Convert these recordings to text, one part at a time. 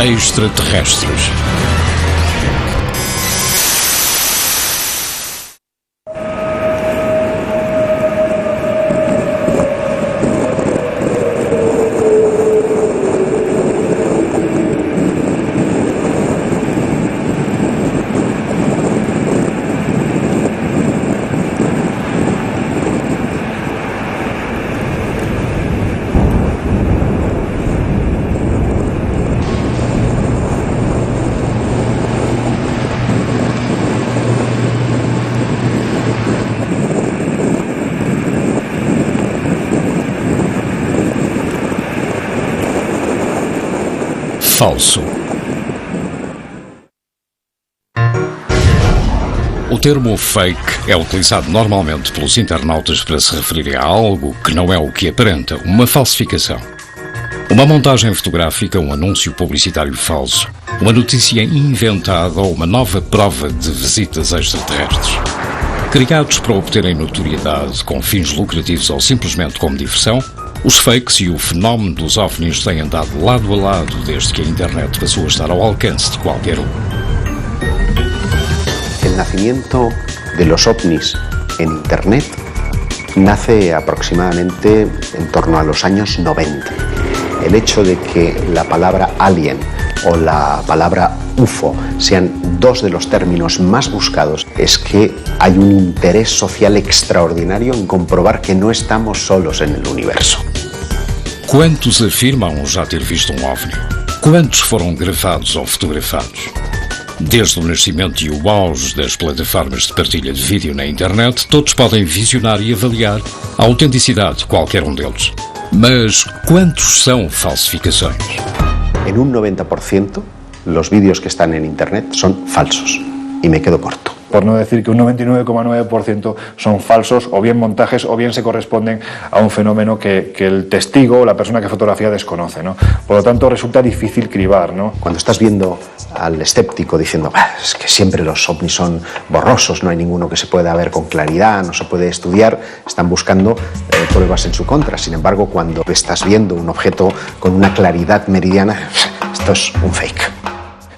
extraterrestres. Falso. O termo fake é utilizado normalmente pelos internautas para se referir a algo que não é o que aparenta, uma falsificação. Uma montagem fotográfica, um anúncio publicitário falso, uma notícia inventada ou uma nova prova de visitas extraterrestres. Criados para obterem notoriedade com fins lucrativos ou simplesmente como diversão, os fakes e o fenómeno dos OVNIs têm andado lado a lado desde que a internet passou a estar ao alcance de qualquer um. El nacimiento de los ovnis en internet nace aproximadamente en torno a los años 90. El hecho de que la palabra alien o la palabra UFO sean dos de los términos más buscados es que hay un interés social extraordinario en comprobar que no estamos solos en el universo. Quantos afirmam já ter visto um OVNI? Quantos foram gravados ou fotografados? Desde o nascimento e o auge das plataformas de partilha de vídeo na internet, todos podem visionar e avaliar a autenticidade de qualquer um deles. Mas quantos são falsificações? En un 90%, los vídeos que están en internet son falsos. Y me quedo corto. Por no decir que un 99,9% son falsos, o bien montajes, o bien se corresponden a un fenómeno que el testigo o la persona que fotografía desconoce, ¿no? Por lo tanto, resulta difícil cribar, ¿no? Cuando estás viendo al escéptico diciendo es que siempre los ovnis son borrosos, no hay ninguno que se pueda ver con claridad, no se puede estudiar, están buscando pruebas en su contra. Sin embargo, cuando estás viendo un objeto con una claridad meridiana, esto es un fake.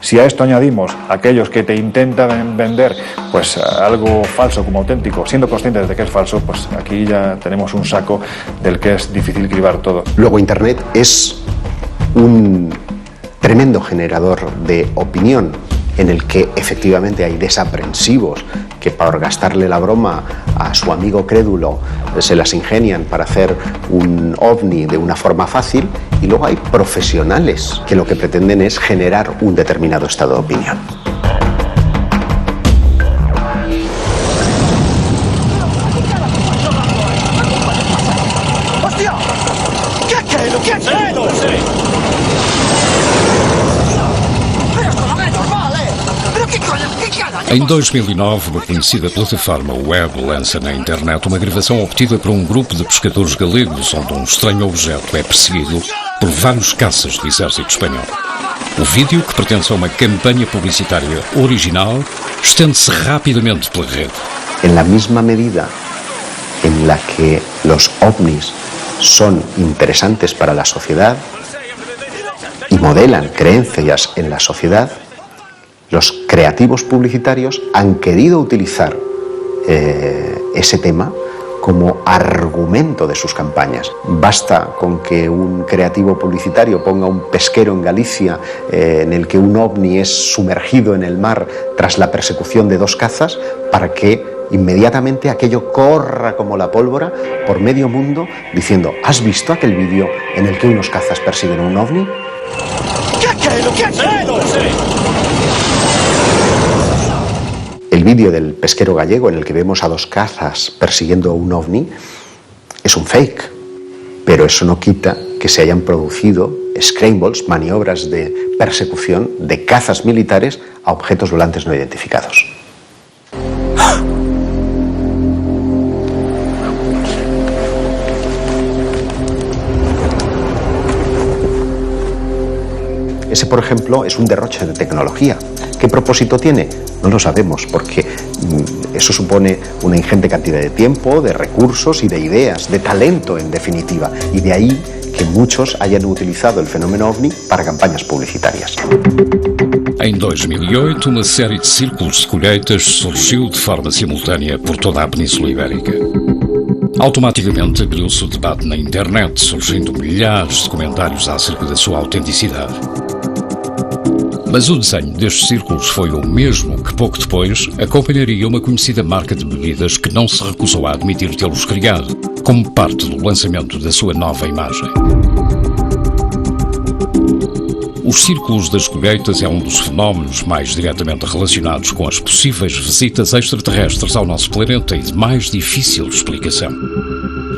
Si a esto añadimos aquellos que te intentan vender pues algo falso como auténtico, siendo conscientes de que es falso, pues aquí ya tenemos un saco del que es difícil cribar todo. Luego Internet es un tremendo generador de opinión en el que efectivamente hay desaprensivos que por gastarle la broma a su amigo crédulo se las ingenian para hacer un ovni de una forma fácil, y luego hay profesionales que lo que pretenden es generar un determinado estado de opinión. ¡Hostia! ¿Qué ha caído? ¿Qué ha caído? Em 2009, uma conhecida plataforma web lança na internet uma gravação obtida por um grupo de pescadores galegos onde um estranho objeto é perseguido por vários caças do exército espanhol. O vídeo, que pertence a uma campanha publicitária original, estende-se rapidamente pela rede. En la misma medida en la que los ovnis son interesantes para la sociedad y modelan creencias en la sociedad, los creativos publicitarios han querido utilizar ese tema como argumento de sus campañas. Basta con que un creativo publicitario ponga un pesquero en Galicia en el que un ovni es sumergido en el mar tras la persecución de dos cazas para que inmediatamente aquello corra como la pólvora por medio mundo diciendo: ¿has visto aquel vídeo en el que unos cazas persiguen un ovni? ¿Qué ha caído? ¿Qué ha caído? El vídeo del pesquero gallego en el que vemos a dos cazas persiguiendo un ovni es un fake, pero eso no quita que se hayan producido scrambles, maniobras de persecución de cazas militares a objetos volantes no identificados. Ese, por ejemplo, es un derroche de tecnología. ¿Qué propósito tiene? No lo sabemos, porque eso supone una ingente cantidad de tiempo, de recursos y de ideas, de talento en definitiva. Y de ahí que muchos hayan utilizado el fenómeno OVNI para campañas publicitarias. Em 2008, uma série de círculos de colheitas surgiu de forma simultânea por toda a Península Ibérica. Automaticamente abriu-se o debate na internet, surgindo milhares de comentários acerca da sua autenticidade. Mas o desenho destes círculos foi o mesmo que pouco depois acompanharia uma conhecida marca de bebidas que não se recusou a admitir tê-los criado, como parte do lançamento da sua nova imagem. Os círculos das colheitas é um dos fenómenos mais diretamente relacionados com as possíveis visitas extraterrestres ao nosso planeta e de mais difícil explicação.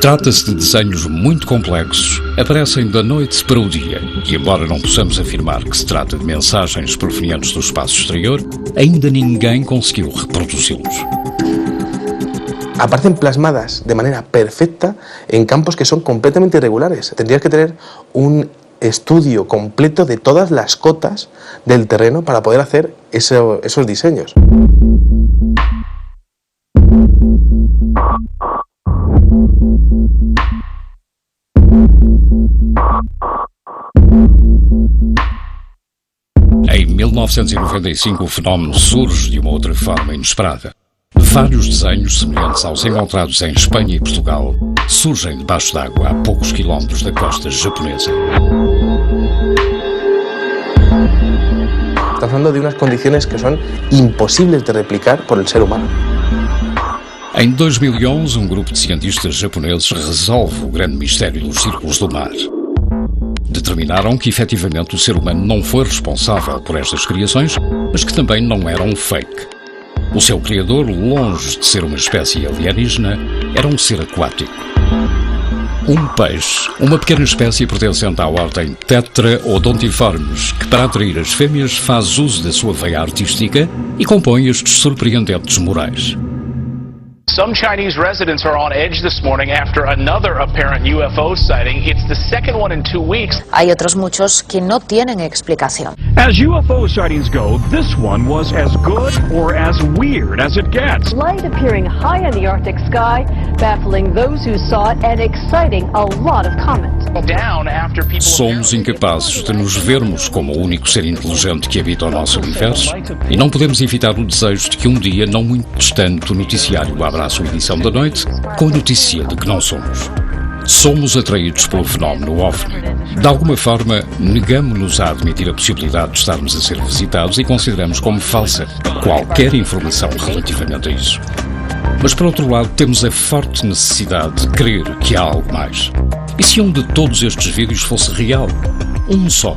Trata-se de desenhos muito complexos, aparecem da noite para o dia, e embora não possamos afirmar que se trata de mensagens provenientes do espaço exterior, ainda ninguém conseguiu reproduzi-los. Aparecen plasmadas de manera perfecta en campos que son completamente irregulares. Tendrías que tener un estudio completo de todas las cotas del terreno para poder hacer esos diseños. Em 1995, o fenómeno surge de uma outra forma inesperada. Vários desenhos semelhantes aos encontrados em Espanha e Portugal surgem debaixo d'água a poucos quilómetros da costa japonesa. Estamos hablando de unas condiciones que son imposibles de replicar por el ser humano. Em 2011, um grupo de cientistas japoneses resolve o grande mistério dos círculos do mar. Determinaram que, efetivamente, o ser humano não foi responsável por estas criações, mas que também não eram um fake. O seu criador, longe de ser uma espécie alienígena, era um ser aquático. Um peixe, uma pequena espécie pertencente à ordem Tetraodontiformes, que para atrair as fêmeas faz uso da sua veia artística e compõe estes surpreendentes murais. Some Chinese residents are on edge this morning after another apparent UFO sighting. It's the second one in 2 weeks. Hay otros muchos que no tienen explicación. As UFO sightings go, this one was as good or as weird as it gets. Light appearing high in the Arctic sky, baffling those who saw it and exciting a lot of comment. Down after people Somos incapazes de nos vermos como o único ser inteligente que habita o nosso universo e não podemos evitar o desejo de que um dia, não muito distante, o noticiário abra a sua edição da noite com a notícia de que não somos. Somos atraídos pelo fenómeno OVNI. De alguma forma, negamos-nos a admitir a possibilidade de estarmos a ser visitados e consideramos como falsa qualquer informação relativamente a isso. Mas, por outro lado, temos a forte necessidade de crer que há algo mais. E se um de todos estes vídeos fosse real? Um só?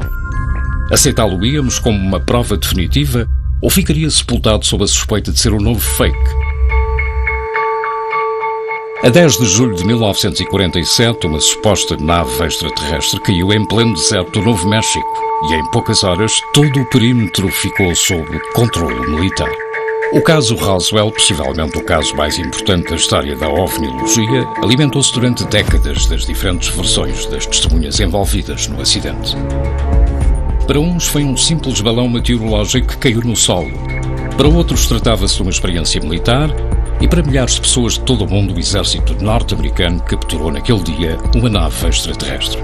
Aceitá-lo-íamos como uma prova definitiva ou ficaria sepultado sob a suspeita de ser um novo fake? A 10 de julho de 1947, uma suposta nave extraterrestre caiu em pleno deserto do Novo México e em poucas horas todo o perímetro ficou sob controle militar. O caso Roswell, possivelmente o caso mais importante da história da ovniologia, alimentou-se durante décadas das diferentes versões das testemunhas envolvidas no acidente. Para uns foi um simples balão meteorológico que caiu no solo. Para outros tratava-se de uma experiência militar e para milhares de pessoas de todo o mundo o exército norte-americano capturou naquele dia uma nave extraterrestre.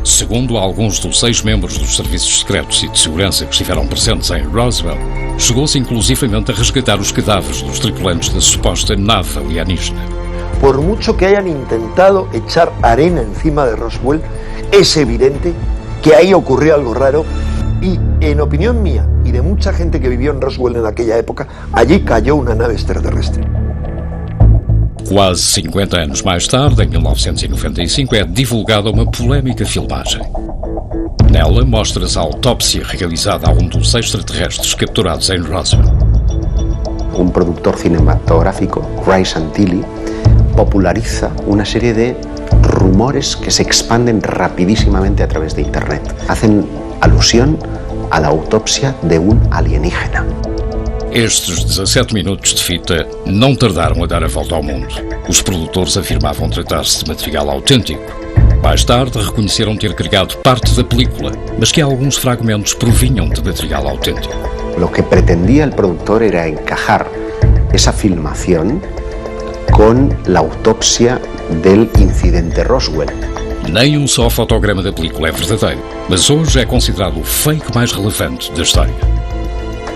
Segundo alguns dos 6 membros dos serviços secretos e de segurança que estiveram presentes em Roswell, chegou-se inclusivamente a resgatar os cadáveres dos tripulantes da suposta nave alienígena. Por mucho que hayan intentado echar arena encima de Roswell, es evidente que ahí ocurrió algo raro y, en opinión mía y de mucha gente que vivió en Roswell en aquella época, allí cayó una nave extraterrestre. Quase 50 anos mais tarde, em 1995, é divulgada uma polémica filmagem. Nela mostra-se a autópsia realizada a um dos extraterrestres capturados em Roswell. Un productor cinematográfico, Ray Santilli, populariza una serie de rumores que se expanden rapidísimamente a través de Internet. Hacen alusión a la autopsia de un alienígena. Estes 17 minutos de fita não tardaram a dar a volta ao mundo. Os produtores afirmavam tratar-se de material autêntico. Mais tarde reconheceram ter criado parte da película, mas que alguns fragmentos provinham de material auténtico. Lo que pretendía el productor era encajar esa filmación con la autopsia del incidente Roswell. Nem um só fotograma da película é verdadeiro, mas hoje é considerado o fake mais relevante da história.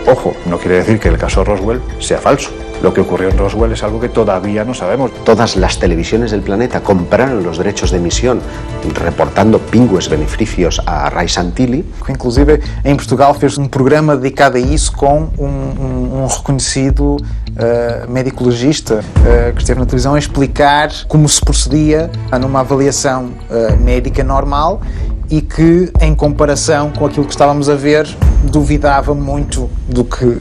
Ojo, no quiere decir que el caso Roswell sea falso. Lo que ocurrió en Roswell es algo que todavía no sabemos. Todas las televisiones del planeta compraron los derechos de emisión reportando pingües beneficios a Ray Santilli. Inclusive, em Portugal fez programa dedicado a isso com reconhecido médico-legista que esteve na televisão a explicar como se procedia numa avaliação médica normal e que, em comparação com aquilo que estávamos a ver, duvidava muito do que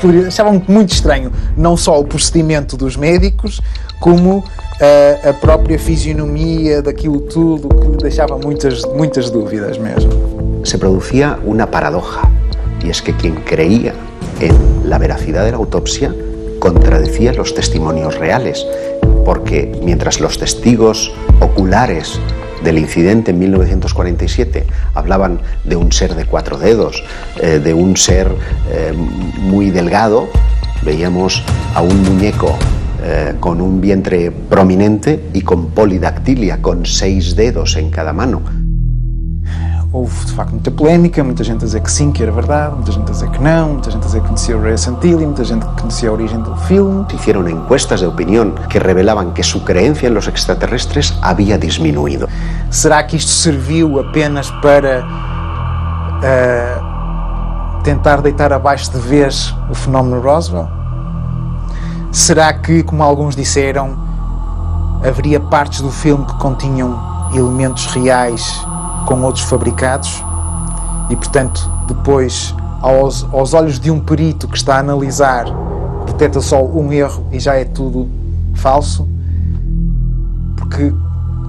poderia. Achava muito estranho, não só o procedimento dos médicos, como a própria fisionomia daquilo tudo, que lhe deixava muitas dúvidas mesmo. Se producía una paradoja, y es que quien creía en la veracidad de la autopsia contradecía los testimonios reales, porque mientras los testigos oculares del incidente en 1947 hablaban de un ser de 4 dedos, de un ser muy delgado, veíamos a un muñeco con un vientre prominente y con polidactilia, con 6 dedos en cada mano. Houve, de facto, muita polémica, muita gente a dizer que sim, que era verdade, muita gente a dizer que não, muita gente a dizer que conhecia o Ray Santilli, muita gente que conhecia a origem do filme. Se hicieron encuestas de opinión que revelaban que su creencia en los extraterrestres había disminuido. Será que isto serviu apenas para tentar deitar abaixo de vez o fenómeno Roswell? Será que, como alguns disseram, haveria partes do filme que continham elementos reais com outros fabricados e, portanto, depois, aos olhos de um perito que está a analisar, detecta só um erro e já é tudo falso? Porque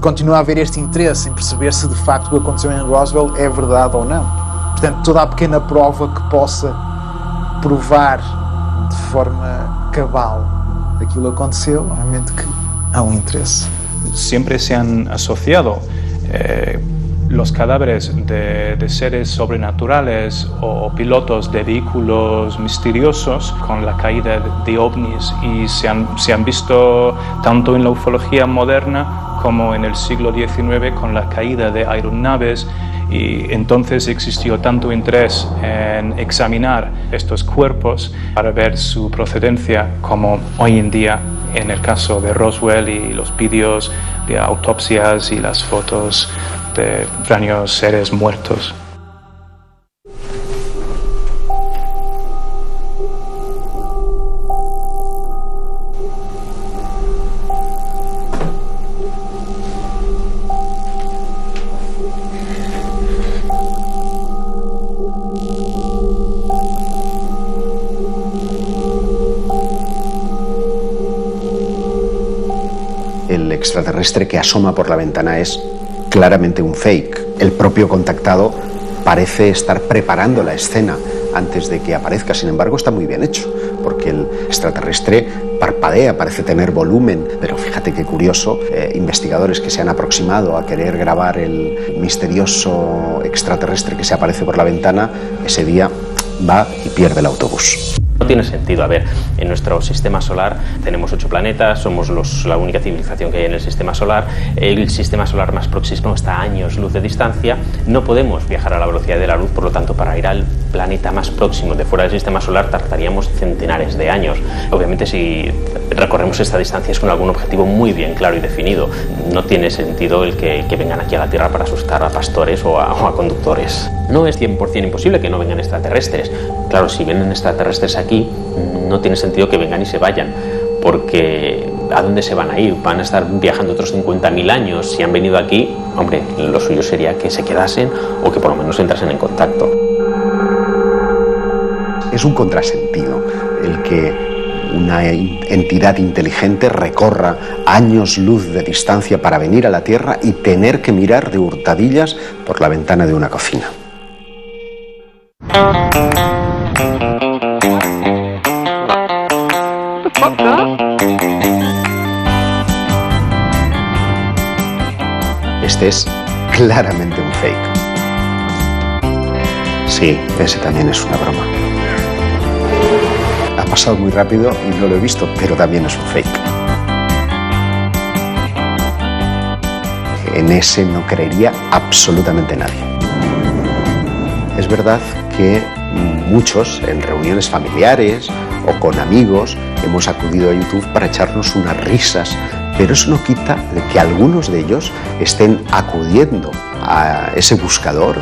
continua a haver este interesse em perceber se de facto o que aconteceu em Roswell é verdade ou não. Portanto, toda a pequena prova que possa provar de forma cabal aquilo aconteceu, obviamente que há um interesse. Siempre se han asociado los cadáveres de seres sobrenaturales o pilotos de vehículos misteriosos con la caída de ovnis y se han visto tanto en la ufología moderna como en el siglo XIX con la caída de aeronaves, y entonces existió tanto interés en examinar estos cuerpos para ver su procedencia como hoy en día en el caso de Roswell y los vídeos de autopsias y las fotos de extraños seres muertos. El extraterrestre que asoma por la ventana es claramente un fake. El propio contactado parece estar preparando la escena antes de que aparezca. Sin embargo, está muy bien hecho, porque el extraterrestre parpadea, parece tener volumen. Pero fíjate qué curioso, investigadores que se han aproximado a querer grabar el misterioso extraterrestre que se aparece por la ventana, ese día va y pierde el autobús. No tiene sentido. A ver, en nuestro sistema solar tenemos 8 planetas, somos la única civilización que hay en el sistema solar. El sistema solar más próximo está a años luz de distancia. No podemos viajar a la velocidad de la luz, por lo tanto, para ir al planeta más próximo de fuera del sistema solar tardaríamos centenares de años. Obviamente, si recorremos esta distancia es con algún objetivo muy bien claro y definido. No tiene sentido el que vengan aquí a la Tierra para asustar a pastores o a conductores. No es 100% imposible que no vengan extraterrestres. Claro, si vienen extraterrestres aquí, no tiene sentido que vengan y se vayan, porque ¿a dónde se van a ir? ¿Van a estar viajando otros 50.000 años? Si han venido aquí, hombre, lo suyo sería que se quedasen o que por lo menos entrasen en contacto. Es un contrasentido el que una entidad inteligente recorra años luz de distancia para venir a la Tierra y tener que mirar de hurtadillas por la ventana de una cocina. Este es claramente un fake. Sí, ese también es una broma. Ha pasado muy rápido y no lo he visto, pero también es un fake. en ese no creería absolutamente nadie. Es verdad que muchos en reuniones familiares o con amigos hemos acudido a YouTube para echarnos unas risas, pero eso no quita de que algunos de ellos estén acudiendo a ese buscador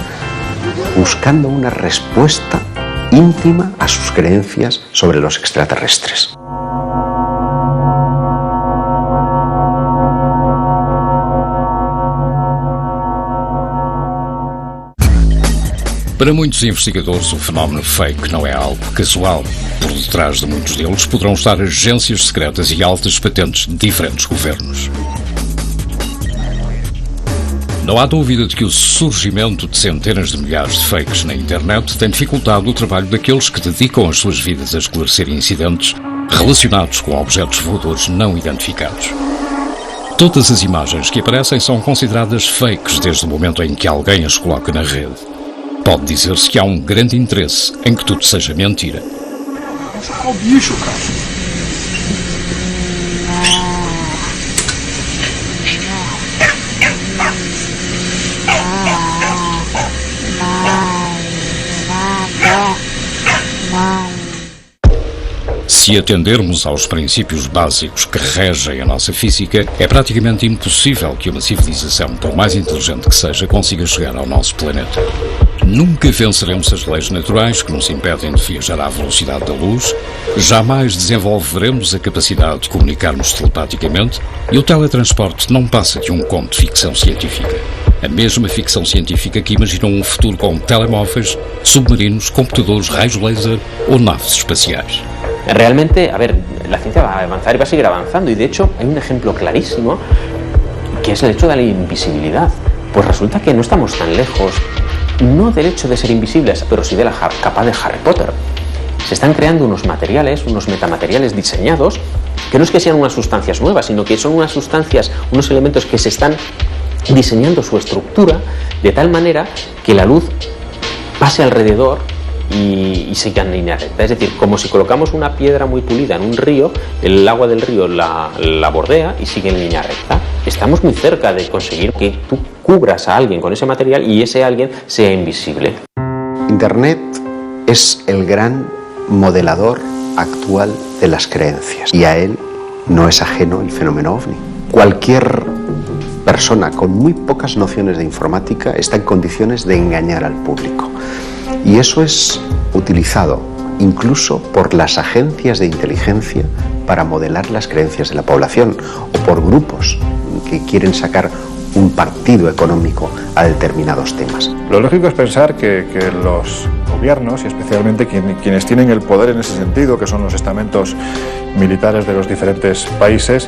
buscando una respuesta íntima a sus creencias sobre los extraterrestres. Para muitos investigadores, o fenómeno fake não é algo casual. Por detrás de muitos deles poderão estar agências secretas e altas patentes de diferentes governos. Não há dúvida de que o surgimento de centenas de milhares de fakes na internet tem dificultado o trabalho daqueles que dedicam as suas vidas a esclarecer incidentes relacionados com objetos voadores não identificados. Todas as imagens que aparecem são consideradas fakes desde o momento em que alguém as coloca na rede. Pode dizer-se que há um grande interesse em que tudo seja mentira. Olha o bicho, cara. Se atendermos aos princípios básicos que regem a nossa física, é praticamente impossível que uma civilização, por mais inteligente que seja, consiga chegar ao nosso planeta. Nunca venceremos as leis naturais que nos impedem de viajar à velocidade da luz, jamais desenvolveremos a capacidade de comunicarmos telepaticamente e o teletransporte não passa de um conto de ficção científica. A mesma ficção científica que imaginou um futuro com telemóveis, submarinos, computadores, raios laser ou naves espaciais. Realmente, a ver, la ciencia va a avanzar y va a seguir avanzando, y de hecho hay un ejemplo clarísimo que es el hecho de la invisibilidad. Pues resulta que no estamos tan lejos, no del hecho de ser invisibles, pero sí de la capa de Harry Potter. Se están creando unos materiales, unos metamateriales diseñados, que no es que sean unas sustancias nuevas, sino que son unas sustancias, unos elementos que se están diseñando su estructura de tal manera que la luz pase alrededor y siga en línea recta. Es decir, como si colocamos una piedra muy pulida en un río, el agua del río la bordea y sigue en línea recta. Estamos muy cerca de conseguir que tú cubras a alguien con ese material y ese alguien sea invisible. Internet es el gran modelador actual de las creencias y a él no es ajeno el fenómeno OVNI. Cualquier persona con muy pocas nociones de informática está en condiciones de engañar al público. Y eso es utilizado incluso por las agencias de inteligencia para modelar las creencias de la población o por grupos que quieren sacar un partido económico a determinados temas. Lo lógico es pensar que los gobiernos, y especialmente quienes tienen el poder en ese sentido, que son los estamentos militares de los diferentes países,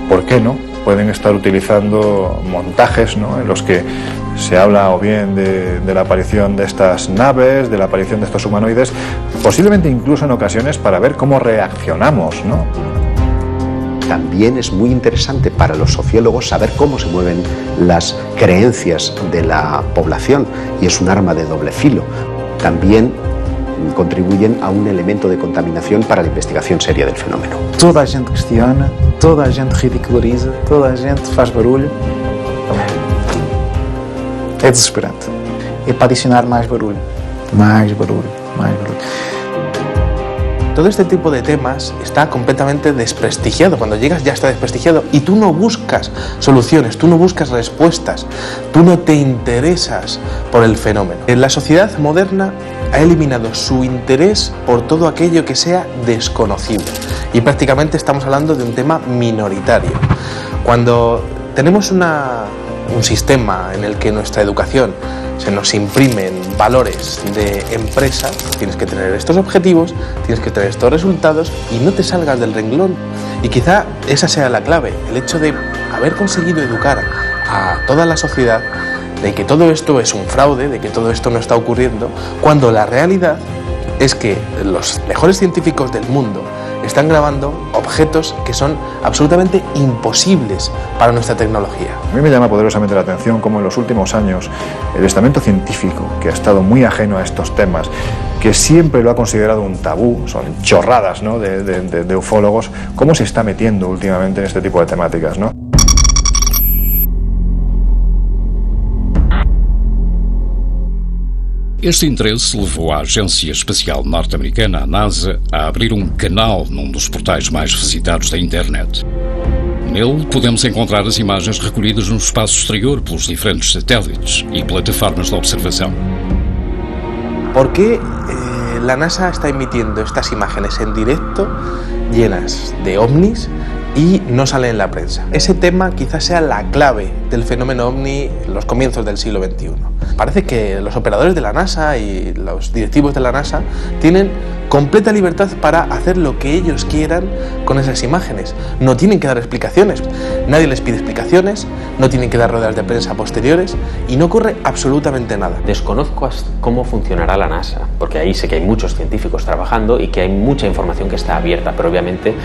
¿por qué no? Pueden estar utilizando montajes, ¿no?, en los que se habla o bien de la aparición de estas naves, de la aparición de estos humanoides, posiblemente incluso en ocasiones para ver cómo reaccionamos, ¿no? También es muy interesante para los sociólogos saber cómo se mueven las creencias de la población y es un arma de doble filo. También contribuyen a un elemento de contaminación para la investigación seria del fenómeno. Toda a gente questiona, toda a gente ridiculariza, toda a gente faz barulho. É desesperante. É para adicionar mais barulho, mais barulho, mais barulho. Todo este tipo de temas está completamente desprestigiado. Cuando llegas ya está desprestigiado y tú no buscas soluciones, tú no buscas respuestas, tú no te interesas por el fenómeno. La sociedad moderna ha eliminado su interés por todo aquello que sea desconocido y prácticamente estamos hablando de un tema minoritario. Cuando tenemos un sistema en el que nuestra educación se nos imprimen valores de empresa, tienes que tener estos objetivos, tienes que tener estos resultados y no te salgas del renglón. Y quizá esa sea la clave, el hecho de haber conseguido educar a toda la sociedad de que todo esto es un fraude, de que todo esto no está ocurriendo, cuando la realidad es que los mejores científicos del mundo están grabando objetos que son absolutamente imposibles para nuestra tecnología. A mí me llama poderosamente la atención cómo en los últimos años el estamento científico, que ha estado muy ajeno a estos temas, que siempre lo ha considerado un tabú, son chorradas, ¿no?, de ufólogos, cómo se está metiendo últimamente en este tipo de temáticas, ¿no? Este interesse levou a Agência Espacial Norte-Americana, a NASA, a abrir um canal num dos portais mais visitados da internet. Nele podemos encontrar as imagens recolhidas no espaço exterior pelos diferentes satélites e plataformas de observação. ¿Por qué la NASA está emitiendo estas imágenes en directo llenas de ovnis y no salen en la prensa? Ese tema quizás sea la clave del fenómeno ovni en los comienzos del siglo XXI. Parece que los operadores de la NASA y los directivos de la NASA tienen completa libertad para hacer lo que ellos quieran con esas imágenes. No tienen que dar explicaciones, nadie les pide explicaciones, no tienen que dar ruedas de prensa posteriores y no ocurre absolutamente nada. Desconozco cómo funcionará la NASA, porque ahí sé que hay muchos científicos trabajando y que hay mucha información que está abierta, pero obviamente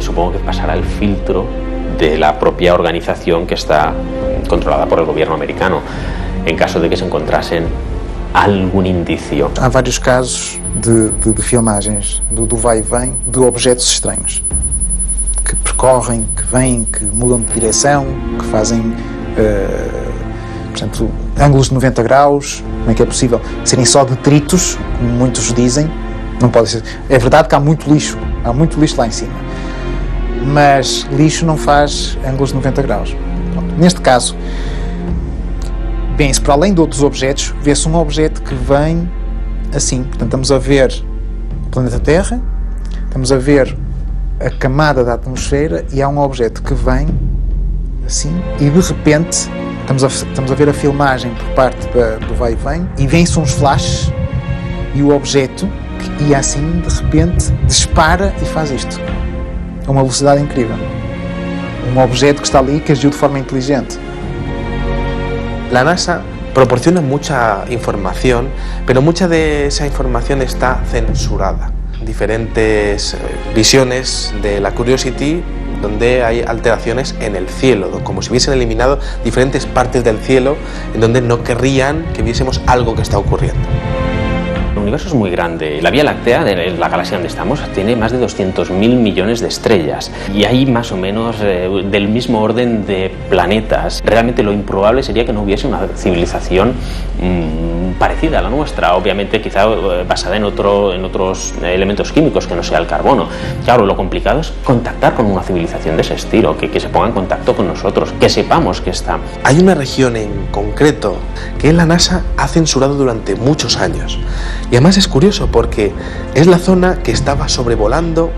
supongo que pasará el filtro de la propia organización que está controlada por el gobierno americano, en caso de que se encontrasen algum indício. Há vários casos de filmagens do vai e vem de objetos estranhos que percorrem, que vêm, que mudam de direção, que fazem portanto, ângulos de 90 graus. Como é que é possível serem só detritos, como muitos dizem? Não pode ser. É verdade que há muito lixo lá em cima, mas lixo não faz ângulos de 90 graus. Pronto. Neste caso, bem, se para além de outros objetos, vê-se um objeto que vem assim. Portanto, estamos a ver o planeta Terra, estamos a ver a camada da atmosfera e há um objeto que vem assim e de repente estamos a ver a filmagem por parte do vai e vem e vem-se uns flashes e o objeto que ia assim, de repente, dispara e faz isto. A uma velocidade incrível. Um objeto que está ali que agiu de forma inteligente. La NASA proporciona mucha información, pero mucha de esa información está censurada. Diferentes visiones de la Curiosity donde hay alteraciones en el cielo, como si hubiesen eliminado diferentes partes del cielo en donde no querrían que viésemos algo que está ocurriendo. El universo es muy grande. La Vía Láctea, de la galaxia donde estamos, tiene más de 200.000 millones de estrellas y hay más o menos del mismo orden de planetas. Realmente lo improbable sería que no hubiese una civilización parecida a la nuestra, obviamente quizá basada en otros elementos químicos que no sea el carbono. Claro, lo complicado es contactar con una civilización de ese estilo, que se ponga en contacto con nosotros, que sepamos que está. Hay una región en concreto que la NASA ha censurado durante muchos años. Y además es curioso porque es la zona que estaba sobrevolando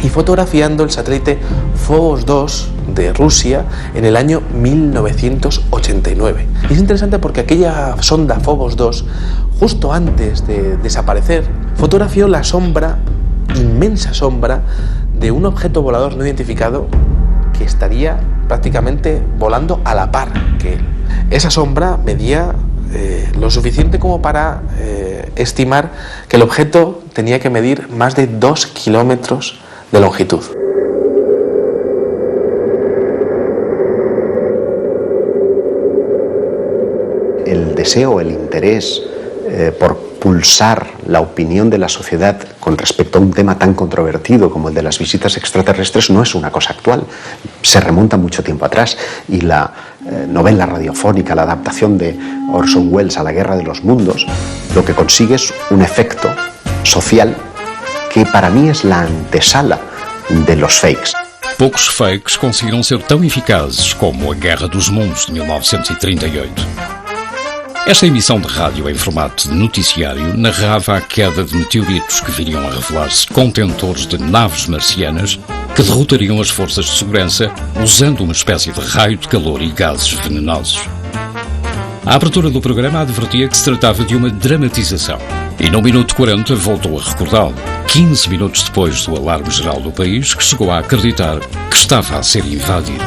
y fotografiando el satélite Phobos 2 de Rusia en el año 1989. Y es interesante porque aquella sonda Phobos 2, justo antes de desaparecer, fotografió la sombra, inmensa sombra, de un objeto volador no identificado que estaría prácticamente volando a la par que él. Esa sombra medía lo suficiente como para estimar que el objeto tenía que medir más de 2 kilómetros de longitud. El deseo, el interés por pulsar la opinión de la sociedad con respecto a un tema tan controvertido como el de las visitas extraterrestres no es una cosa actual, se remonta mucho tiempo atrás y la novela radiofónica, la adaptación de Orson Welles a La Guerra de los Mundos, lo que consigue es un efecto social que para mí es la antesala de los fakes. Poucos fakes conseguiram ser tão eficazes como a Guerra dos Mundos de 1938. Esta emissão de rádio em formato de noticiário narrava a queda de meteoritos que viriam a revelar-se contentores de naves marcianas que derrotariam as forças de segurança usando uma espécie de raio de calor e gases venenosos. A abertura do programa advertia que se tratava de uma dramatização e no minuto 40 voltou a recordá-lo, 15 minutos depois do alarme geral do país, que chegou a acreditar que estava a ser invadido.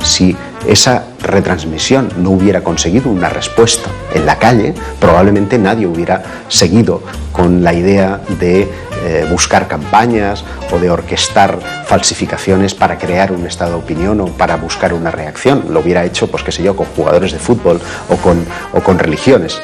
Si esa retransmisión no hubiera conseguido una respuesta en la calle, probablemente nadie hubiera seguido con la idea de buscar campañas o de orquestar falsificaciones para crear un estado de opinión o para buscar una reacción. Lo hubiera hecho, pues qué sé yo, con jugadores de fútbol o con religiones.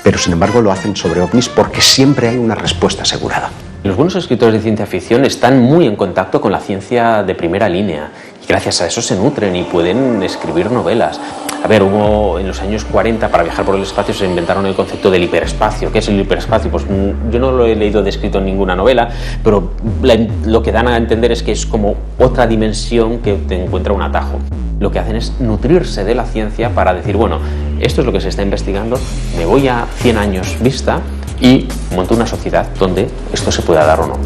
Pero sin embargo lo hacen sobre ovnis porque siempre hay una respuesta asegurada. Los buenos escritores de ciencia ficción están muy en contacto con la ciencia de primera línea y gracias a eso se nutren y pueden escribir novelas. A ver, hubo en los años 40, para viajar por el espacio, se inventaron el concepto del hiperespacio. ¿Qué es el hiperespacio? Pues yo no lo he leído descrito en ninguna novela, pero lo que dan a entender es que es como otra dimensión que te encuentra un atajo. Lo que hacen es nutrirse de la ciencia para decir, bueno, esto es lo que se está investigando, me voy a 100 años vista y monto una sociedad donde esto se pueda dar o no.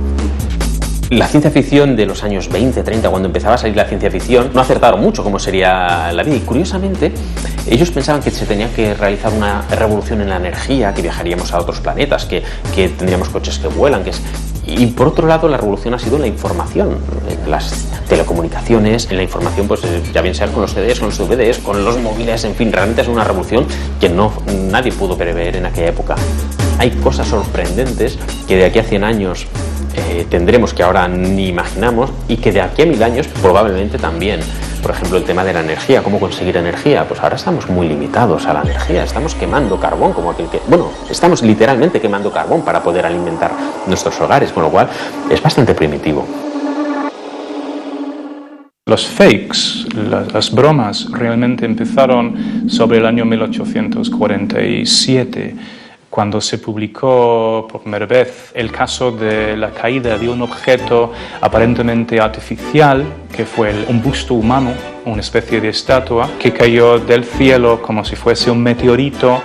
La ciencia ficción de los años 20, 30, cuando empezaba a salir la ciencia ficción, no acertaron mucho cómo sería la vida. Y curiosamente, ellos pensaban que se tenía que realizar una revolución en la energía, que viajaríamos a otros planetas, que tendríamos coches que vuelan, Y por otro lado, la revolución ha sido en la información, en las telecomunicaciones, en la información, pues ya bien sea con los CDs, con los DVDs, con los móviles, en fin, realmente es una revolución que nadie pudo prever en aquella época. Hay cosas sorprendentes que de aquí a 100 años tendremos que ahora ni imaginamos y que de aquí a 1000 años probablemente también. Por ejemplo, el tema de la energía, cómo conseguir energía. Pues ahora estamos muy limitados a la energía, estamos quemando carbón como aquel que... Bueno, estamos literalmente quemando carbón para poder alimentar nuestros hogares, con lo cual es bastante primitivo. Los fakes, las bromas, realmente empezaron sobre el año 1847, cuando se publicó por primera vez el caso de la caída de un objeto aparentemente artificial, que fue un busto humano, una especie de estatua, que cayó del cielo como si fuese un meteorito,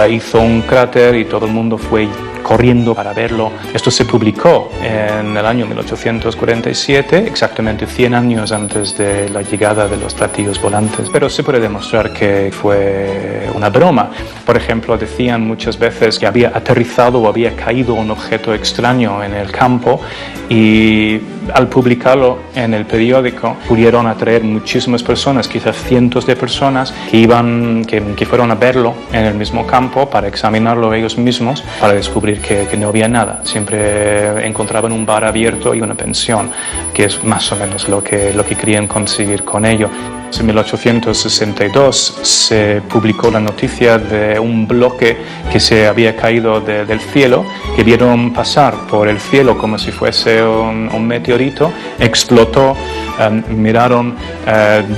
hizo un cráter y todo el mundo fue corriendo para verlo. Esto se publicó en el año 1847, exactamente 100 años antes de la llegada de los platillos volantes, pero se puede demostrar que fue una broma. Por ejemplo, decían muchas veces que había aterrizado o había caído un objeto extraño en el campo, y al publicarlo en el periódico pudieron atraer muchísimas personas, quizás cientos de personas que fueron a verlo en el mismo campo para examinarlo ellos mismos, para descubrir que no había nada. Siempre encontraban un bar abierto y una pensión, que es más o menos lo que querían conseguir con ello. En 1862 se publicó la noticia de un bloque que se había caído del cielo, que vieron pasar por el cielo como si fuese un meteorito, explotó, miraron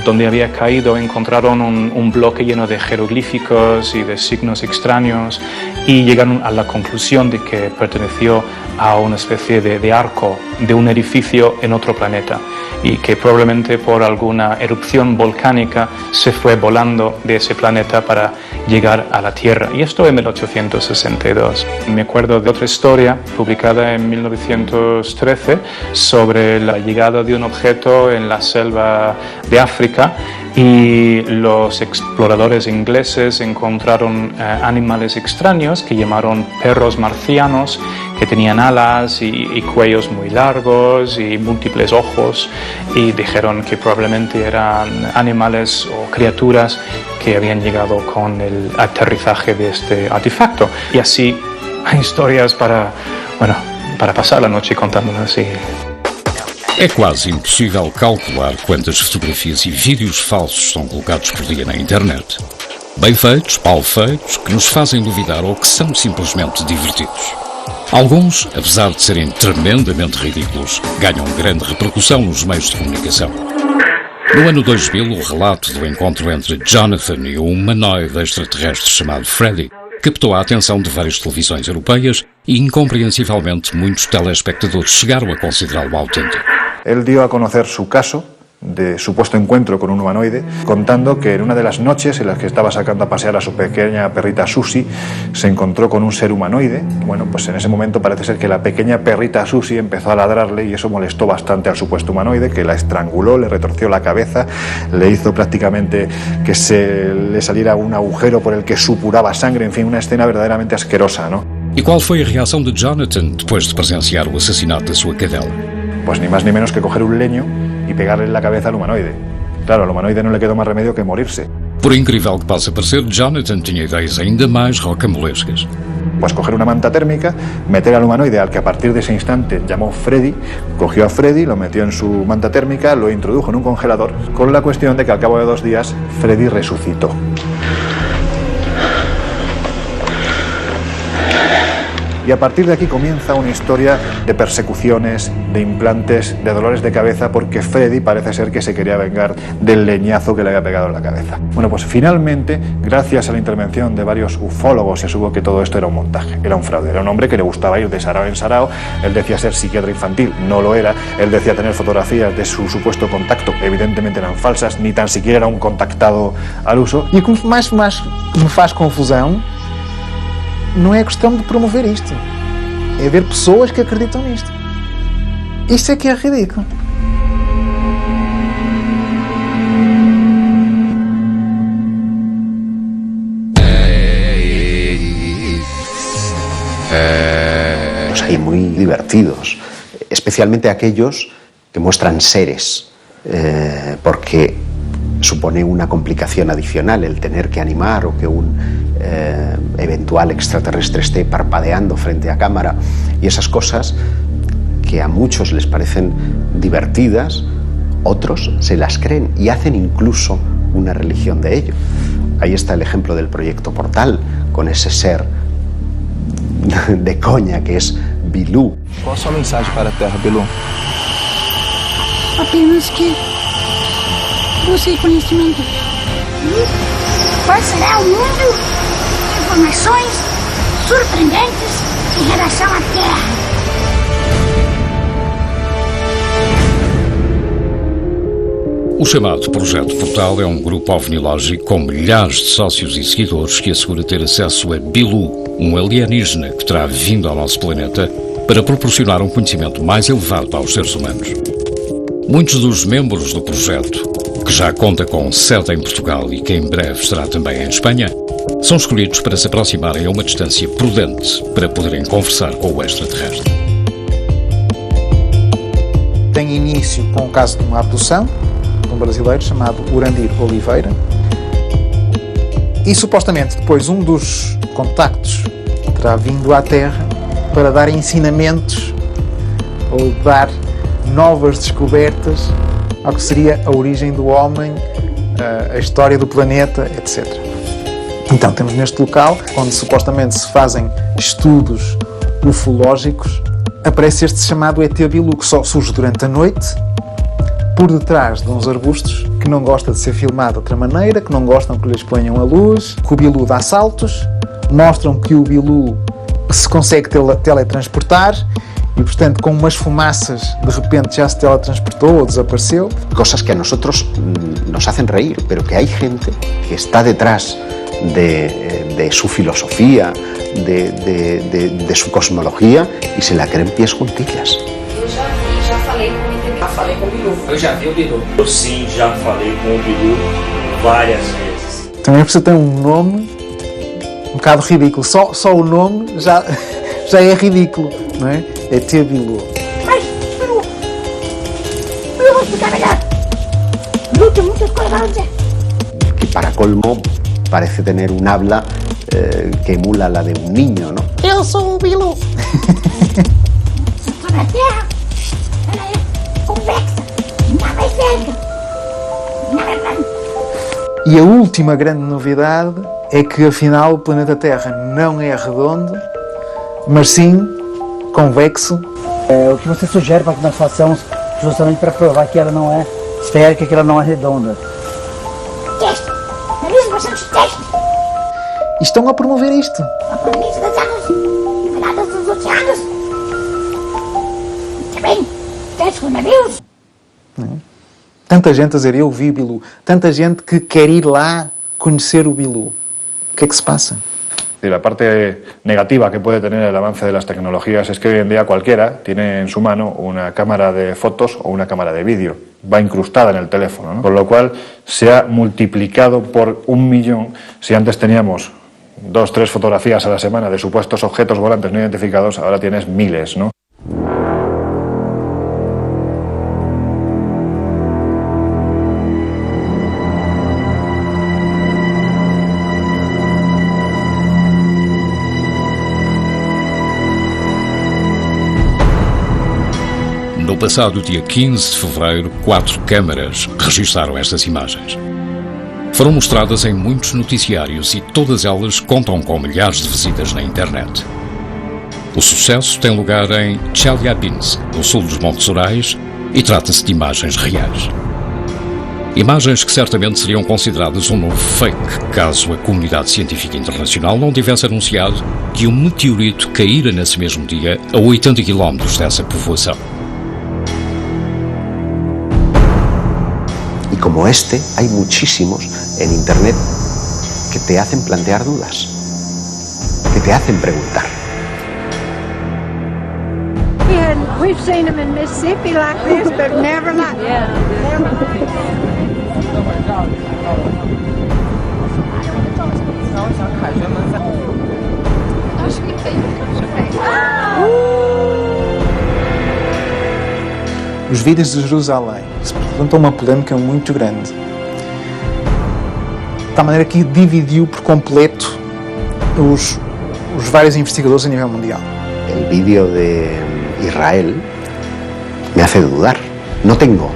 donde había caído, encontraron un bloque lleno de jeroglíficos y de signos extraños, y llegaron a la conclusión de que perteneció a una especie de arco de un edificio en otro planeta, y que probablemente por alguna erupción volcánica se fue volando de ese planeta para llegar a la Tierra. Y esto en 1862. Me acuerdo de otra historia publicada en 1913 sobre la llegada de un objeto en la selva de África, y los exploradores ingleses encontraron animales extraños que llamaron perros marcianos, que tenían alas y cuellos muy largos y múltiples ojos, y dijeron que probablemente eran animales o criaturas que habían llegado con el aterrizaje de este artefacto. Y así hay historias para pasar la noche contándolas. É quase impossível calcular quantas fotografias e vídeos falsos são colocados por dia na internet. Bem feitos, mal feitos, que nos fazem duvidar ou que são simplesmente divertidos. Alguns, apesar de serem tremendamente ridículos, ganham grande repercussão nos meios de comunicação. No ano 2000, o relato do encontro entre Jonathan e um humanoide extraterrestre chamado Freddy captou a atenção de várias televisões europeias e, incompreensivelmente, muitos telespectadores chegaram a considerá-lo autêntico. Él dio a conocer su caso de supuesto encuentro con un humanoide, contando que en una de las noches en las que estaba sacando a pasear a su pequeña perrita Susie, se encontró con un ser humanoide. Bueno, pues en ese momento parece ser que la pequeña perrita Susie empezó a ladrarle, y eso molestó bastante al supuesto humanoide, que la estranguló, le retorció la cabeza, le hizo prácticamente que se le saliera un agujero por el que supuraba sangre, en fin, una escena verdaderamente asquerosa, ¿no? E qual foi a reação de Jonathan depois de presenciar o assassinato da sua cadela? Pues ni más ni menos que coger un leño y pegarle en la cabeza al humanoide. Claro, al humanoide no le quedó más remedio que morirse. Por incrível que possa parecer, Jonathan tinha ideias ainda mais rocambolescas. Pues coger una manta térmica, meter al humanoide, al que a partir de ese instante llamó Freddy, cogió a Freddy, lo metió en su manta térmica, lo introdujo en un congelador, con la cuestión de que al cabo de 2 días Freddy resucitó. Y a partir de aquí comienza una historia de persecuciones, de implantes, de dolores de cabeza, porque Freddy parece ser que se quería vengar del leñazo que le había pegado en la cabeza. Bueno, pues finalmente, gracias a la intervención de varios ufólogos, se supo que todo esto era un montaje, era un fraude. Era un hombre que le gustaba ir de sarao en sarao. Él decía ser psiquiatra infantil, no lo era. Él decía tener fotografías de su supuesto contacto, evidentemente eran falsas, ni tan siquiera era un contactado al uso. E o que mais me faz confusão não é a questão de promover isto, é ver pessoas que acreditam nisto. Isto é que é ridículo. Hay muy divertidos, especialmente aquellos que muestran seres, porque supone una complicación adicional el tener que animar o que un eventual extraterrestre esté parpadeando frente a cámara, y esas cosas que a muchos les parecen divertidas, otros se las creen y hacen incluso una religión de ello. Ahí está el ejemplo del proyecto Portal, con ese ser de coña que es Bilu. Qual a sua mensagem para a Terra, Bilu? Apenas que busque conhecimento. Qual será o mundo de informações surpreendentes em relação à Terra? O chamado Projeto Portal é um grupo ovnilógico com milhares de sócios e seguidores que assegura ter acesso a Bilu, um alienígena que terá vindo ao nosso planeta para proporcionar um conhecimento mais elevado aos seres humanos. Muitos dos membros do projeto, que já conta com sede em Portugal e que em breve estará também em Espanha, são escolhidos para se aproximarem a uma distância prudente para poderem conversar com o extraterrestre. Tem início com o caso de uma abdução de um brasileiro chamado Urandir Oliveira, e supostamente depois um dos contactos terá vindo à Terra para dar ensinamentos ou dar novas descobertas ao que seria a origem do homem, a história do planeta, etc. Então temos neste local, onde supostamente se fazem estudos ufológicos, aparece este chamado ET Bilu, que só surge durante a noite, por detrás de uns arbustos, que não gosta de ser filmado de outra maneira, que não gostam que lhes ponham a luz, que o Bilu dá saltos, mostram que o Bilu se consegue teletransportar e, portanto, com umas fumaças, de repente já se teletransportou ou desapareceu. Cosas que a nosotros nos hacen reír, pero que hay gente que está detrás de su filosofía, de su cosmología, y se la creen pies juntillas. Já falei com o Bilu. Eu já vi o Bilu. Eu sim, já falei com o Bilu várias vezes. Também precisa ter um nome um bocado ridículo. Só o nome já é ridículo, não é? ET Bilu. Mas, Bilu, eu vou explicar melhor. Bilu tem muitas coisas a dizer. Que para colmo parece tener un habla que emula la de un niño, ¿no? Eu sou o Bilu. Sobre a Terra, ela é convexa, nada é esférica, nada é plano. E a última grande novidade é que, afinal, o planeta Terra não é redondo, mas sim convexo. O que você sugere para que nós façamos justamente para provar que ela não é esférica, que ela não é redonda? Teste, realiza bastante teste. E estão a promover isto. A província das águas reveladas dos oceanos. Também, testes com navios. Tanta gente a dizer, eu vi Bilu. Tanta gente que quer ir lá conhecer o Bilu. O que é que se pasa? La parte negativa que puede tener el avance de las tecnologías es que hoy en día cualquiera tiene en su mano una cámara de fotos o una cámara de vídeo. Va incrustada en el teléfono, ¿no? Con lo cual se ha multiplicado por 1.000.000. Si antes teníamos 2 o 3 fotografías a la semana de supuestos objetos volantes no identificados, ahora tienes miles, ¿no? No passado dia 15 de fevereiro, 4 câmaras registraram estas imagens. Foram mostradas em muitos noticiários e todas elas contam com milhares de visitas na internet. O sucesso tem lugar em Chelyabinsk, no sul dos Montes Urais, e trata-se de imagens reais. Imagens que certamente seriam consideradas um novo fake, caso a comunidade científica internacional não tivesse anunciado que um meteorito caíra nesse mesmo dia a 80 km dessa povoação. Y como este, hay muchísimos en Internet que te hacen plantear dudas, que te hacen preguntar. We've seen them in Mississippi like this, but never like that. Os vídeos de Jerusalém se levantou uma polémica muito grande, de tal maneira que dividiu por completo os vários investigadores a nível mundial. El vídeo de Israel me hace dudar. No tengo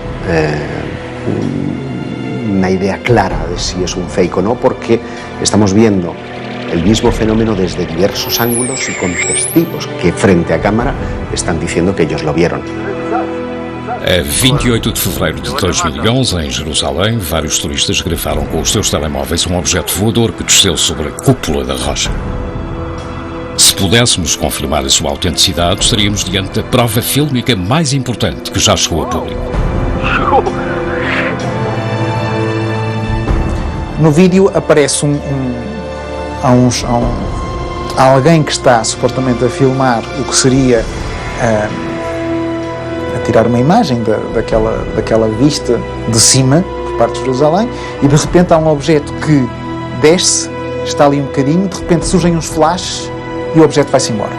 una idea clara de si es un fake o no, porque estamos viendo el mismo fenómeno desde diversos ángulos y con testigos que frente a cámara están diciendo que ellos lo vieron. A 28 de fevereiro de 2011, em Jerusalém, vários turistas gravaram com os seus telemóveis um objeto voador que desceu sobre a cúpula da rocha. Se pudéssemos confirmar a sua autenticidade, estaríamos diante da prova fílmica mais importante que já chegou a público. No vídeo aparece alguém que está supostamente a filmar o que seria a tirar uma imagem daquela vista de cima, por parte de Jerusalém, e de repente há um objeto que desce, está ali um bocadinho, de repente surgem uns flashes e o objeto vai-se embora.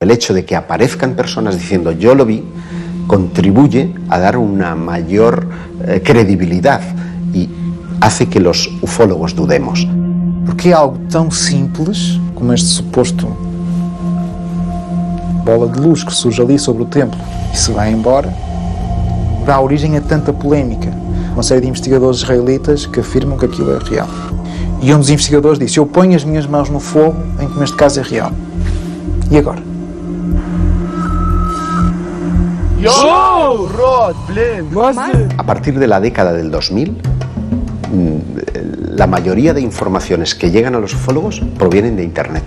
El hecho de que aparezcan personas diciendo yo lo vi contribuye a dar una mayor credibilidad y hace que los ufólogos dudemos. Porque é algo tão simples como este suposto bola de luz que surge ali sobre o templo e se vai embora, dá origem a tanta polémica. Uma série de investigadores israelitas que afirmam que aquilo é real. E um dos investigadores disse, eu ponho as minhas mãos no fogo em que neste caso é real. E agora? A partir de la década del 2000, la mayoría de informaciones que llegan a los ufólogos provienen de Internet.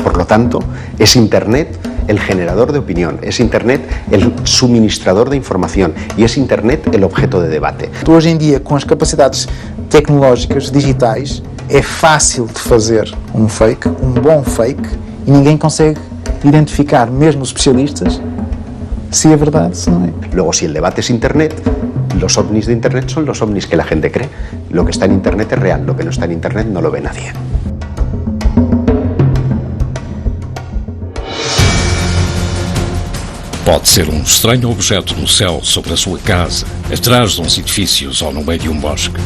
Por lo tanto, es Internet el generador de opinión, es Internet el suministrador de información e es Internet el objeto de debate. Hoje em dia, com as capacidades tecnológicas digitais, é fácil de fazer um fake, um bom fake, e ninguém consegue identificar, mesmo os especialistas, si es verdad, si no es. Luego, si el debate es Internet, los ovnis de Internet son los ovnis que la gente cree. Lo que está en Internet es real, lo que no está en Internet no lo ve nadie. Pode ser um estranho objeto no céu sobre a sua casa, atrás de uns edifícios ou no meio de um bosque.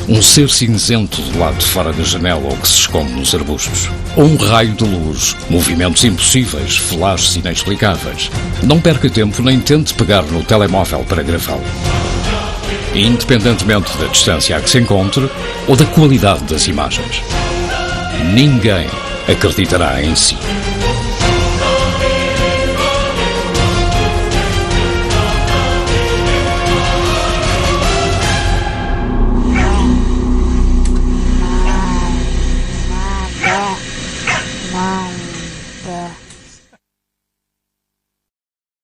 Um ser cinzento do lado de fora da janela ou que se esconde nos arbustos. Ou um raio de luz, movimentos impossíveis, flashes inexplicáveis. Não perca tempo nem tente pegar no telemóvel para gravá-lo. Independentemente da distância a que se encontre ou da qualidade das imagens. Ninguém acreditará em si.